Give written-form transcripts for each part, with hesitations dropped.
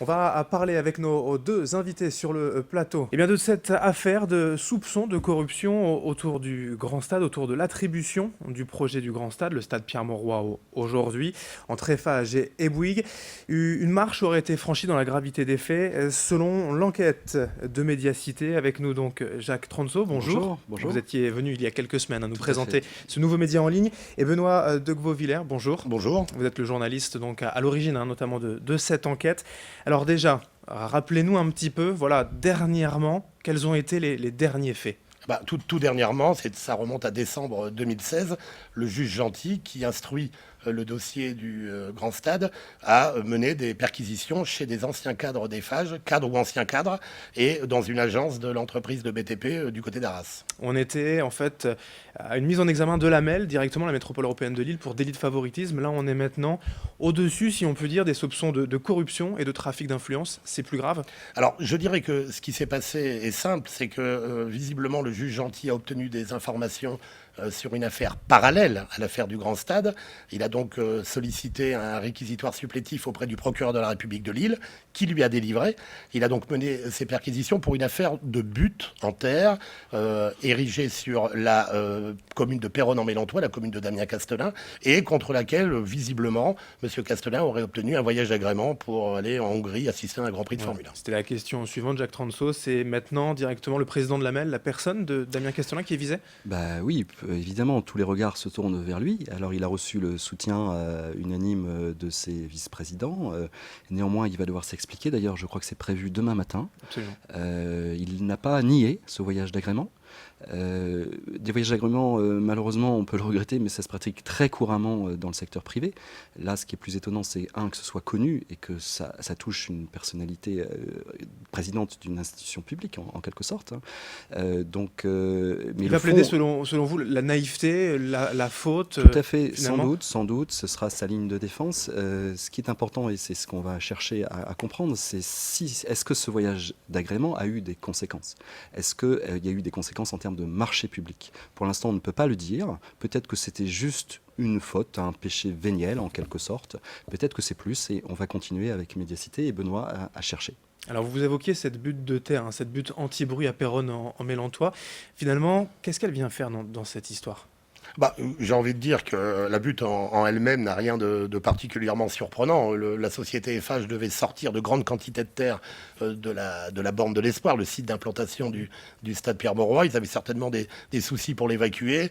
On va parler avec nos deux invités sur le plateau de cette affaire de soupçons de corruption autour du Grand Stade, autour de l'attribution du projet du Grand Stade, le stade Pierre-Mauroy aujourd'hui, entre Eiffage et Bouygues. Une marche aurait été franchie dans la gravité des faits, selon l'enquête de Médiacité. Avec nous donc Jacques Tronceau, bonjour. Bonjour. Vous étiez venu il y a quelques semaines nous présenter ce nouveau média en ligne. Et Benoît Dequevaux-Villers, bonjour. Bonjour. Vous êtes le journaliste donc à l'origine notamment de cette enquête. Alors déjà, rappelez-nous un petit peu, dernièrement, quels ont été les derniers faits? Tout dernièrement, ça remonte à décembre 2016, le juge Gentil qui instruit le dossier du Grand Stade a mené des perquisitions chez des anciens cadres d'Eiffage, cadres ou anciens cadres, et dans une agence de l'entreprise de BTP du côté d'Arras. On était en fait à une mise en examen de l'AMEL, directement la métropole européenne de Lille, pour délit de favoritisme. Là, on est maintenant au-dessus, si on peut dire, des soupçons de corruption et de trafic d'influence. C'est plus grave? Alors, je dirais que ce qui s'est passé est simple, c'est que visiblement le juge Gentil a obtenu des informations sur une affaire parallèle à l'affaire du Grand Stade. Il a donc sollicité un réquisitoire supplétif auprès du procureur de la République de Lille, qui lui a délivré. Il a donc mené ses perquisitions pour une affaire de but en terre, érigée sur la commune de Péronne-en-Mélantois, la commune de Damien-Castelin, et contre laquelle, visiblement, M. Castelin aurait obtenu un voyage d'agrément pour aller en Hongrie assister à un Grand Prix de Formule 1. C'était la question suivante, Jacques Tronceau. C'est maintenant directement le président de l'AMEL, la personne de Damien Castelin, qui est visée? Oui, évidemment, tous les regards se tournent vers lui. Alors, il a reçu le soutien unanime de ses vice-présidents. Néanmoins, il va devoir s'expliquer. D'ailleurs, je crois que c'est prévu demain matin. Absolument. Il n'a pas nié ce voyage d'agrément. Des voyages d'agrément, malheureusement, on peut le regretter, mais ça se pratique très couramment dans le secteur privé. Là, ce qui est plus étonnant, c'est que ce soit connu et que ça touche une personnalité présidente d'une institution publique, en quelque sorte. Mais il va plaider, selon vous, la naïveté, la faute? Tout à fait, finalement. sans doute, ce sera sa ligne de défense. Ce qui est important, et c'est ce qu'on va chercher à comprendre, c'est est-ce que ce voyage d'agrément a eu des conséquences? Est-ce qu'il y a eu des conséquences en termes de marché public? Pour l'instant, on ne peut pas le dire. Peut-être que c'était juste une faute, un péché véniel en quelque sorte. Peut-être que c'est plus, et on va continuer avec Médiacité et Benoît à chercher. Alors vous évoquiez cette butte de terre, cette butte anti-bruit à Péronne en Mélantois. Finalement, qu'est-ce qu'elle vient faire dans cette histoire? J'ai envie de dire que la butte en elle-même n'a rien de particulièrement surprenant. La société Eiffage devait sortir de grandes quantités de terre de la borne de l'Espoir, le site d'implantation du stade Pierre-Mauroy. Ils avaient certainement des soucis pour l'évacuer.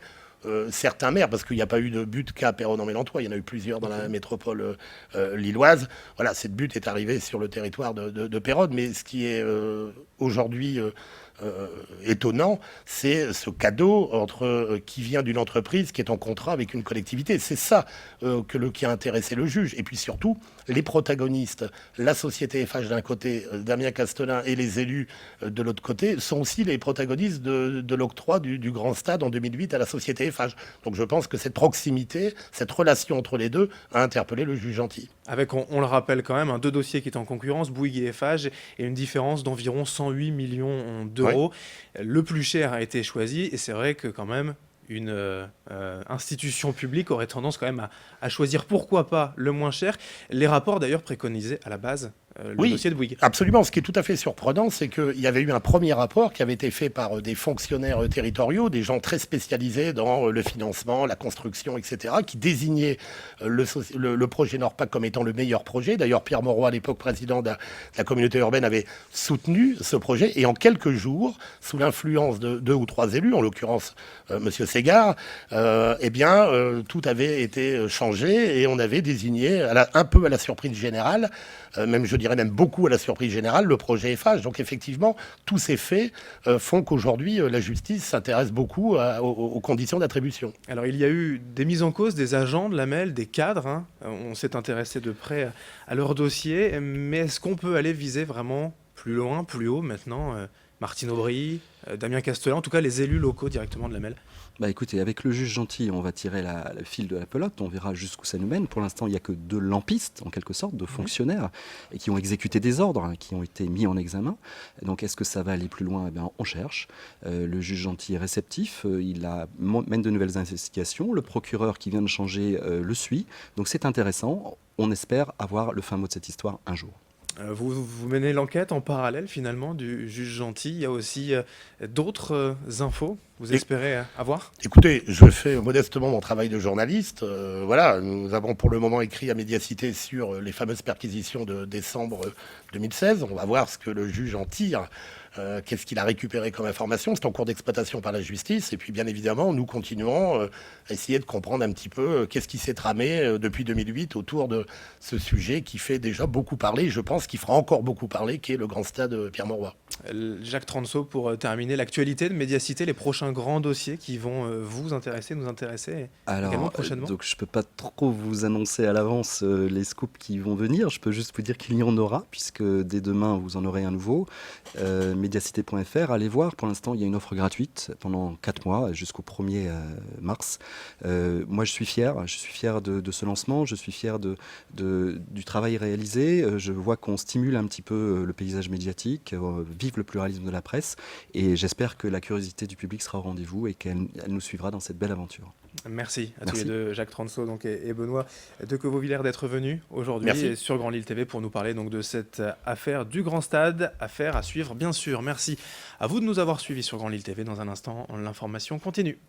Certains maires, parce qu'il n'y a pas eu de butte qu'à Péronne-en-Mélantois, il y en a eu plusieurs dans la métropole lilloise. Voilà, cette butte est arrivée sur le territoire de Péronne. Mais ce qui est aujourd'hui étonnant, c'est ce cadeau qui vient d'une entreprise qui est en contrat avec une collectivité. C'est ça qui a intéressé le juge. Et puis surtout, les protagonistes, la société Eiffage d'un côté, Damien Castelin et les élus de l'autre côté, sont aussi les protagonistes de l'octroi du Grand Stade en 2008 à la société Eiffage. Donc je pense que cette proximité, cette relation entre les deux a interpellé le juge Gentil. Avec, on le rappelle quand même, deux dossiers qui étaient en concurrence, Bouygues et Eiffage, et une différence d'environ 108 millions d'euros. Oui. Le plus cher a été choisi, et c'est vrai que quand même, une institution publique aurait tendance quand même à choisir, pourquoi pas, le moins cher. Les rapports d'ailleurs préconisaient à la base le dossier de Bouygues. Absolument. Ce qui est tout à fait surprenant, c'est qu'il y avait eu un premier rapport qui avait été fait par des fonctionnaires territoriaux, des gens très spécialisés dans le financement, la construction, etc., qui désignaient le projet Nordpac comme étant le meilleur projet. D'ailleurs, Pierre Mauroy, à l'époque président de la communauté urbaine, avait soutenu ce projet. Et en quelques jours, sous l'influence de 2 ou 3 élus, en l'occurrence M. Ségard, tout avait été changé et on avait désigné, un peu à la surprise générale, je dirais même beaucoup à la surprise générale, le projet Eiffage. Donc effectivement, tous ces faits font qu'aujourd'hui, la justice s'intéresse beaucoup aux conditions d'attribution. Alors il y a eu des mises en cause des agents de l'AMEL, des cadres. On s'est intéressé de près à leur dossier. Mais est-ce qu'on peut aller viser vraiment plus loin, plus haut maintenant Martine Aubry, Damien Castelin, en tout cas les élus locaux directement de l'AMEL? Écoutez, avec le juge Gentil, on va tirer le fil de la pelote, on verra jusqu'où ça nous mène. Pour l'instant, il n'y a que 2 lampistes, en quelque sorte, de fonctionnaires, et qui ont exécuté des ordres, qui ont été mis en examen. Donc, est-ce que ça va aller plus loin? On cherche. Le juge Gentil est réceptif, mène de nouvelles investigations. Le procureur qui vient de changer le suit. Donc, c'est intéressant. On espère avoir le fin mot de cette histoire un jour. Vous menez l'enquête en parallèle finalement du juge Gentil. Il y a aussi d'autres infos que vous Et- espérez avoir? Écoutez, je fais modestement mon travail de journaliste. Voilà, nous avons pour le moment écrit à Médiacité sur les fameuses perquisitions de décembre 2016. On va voir ce que le juge en tire. Qu'est-ce qu'il a récupéré comme information? C'est en cours d'exploitation par la justice. Et puis, bien évidemment, nous continuons à essayer de comprendre un petit peu qu'est-ce qui s'est tramé depuis 2008 autour de ce sujet qui fait déjà beaucoup parler. Je pense qu'il fera encore beaucoup parler, qui est le grand stade Pierre-Mauroy. Jacques Transo, pour terminer, l'actualité de Médiacité, les prochains grands dossiers qui vont vous intéresser, nous intéresser également Alors, prochainement. donc je peux pas trop vous annoncer à l'avance les scoops qui vont venir. Je peux juste vous dire qu'il y en aura, puisque dès demain, vous en aurez un nouveau. Médiacité.fr, allez voir. Pour l'instant, il y a une offre gratuite pendant 4 mois, jusqu'au 1er mars. Moi, je suis fier de ce lancement. Je suis fier du travail réalisé. Je vois qu'on stimule un petit peu le paysage médiatique, vive le pluralisme de la presse. Et j'espère que la curiosité du public sera au rendez-vous et qu'elle nous suivra dans cette belle aventure. Merci à tous Merci. les deux, Jacques Transo donc, et Benoît de Quevauvillers, d'être venus aujourd'hui Merci. sur Grand Lille TV pour nous parler donc, de cette affaire du Grand Stade, affaire à suivre bien sûr. Merci à vous de nous avoir suivis sur Grand Lille TV. Dans un instant, l'information continue.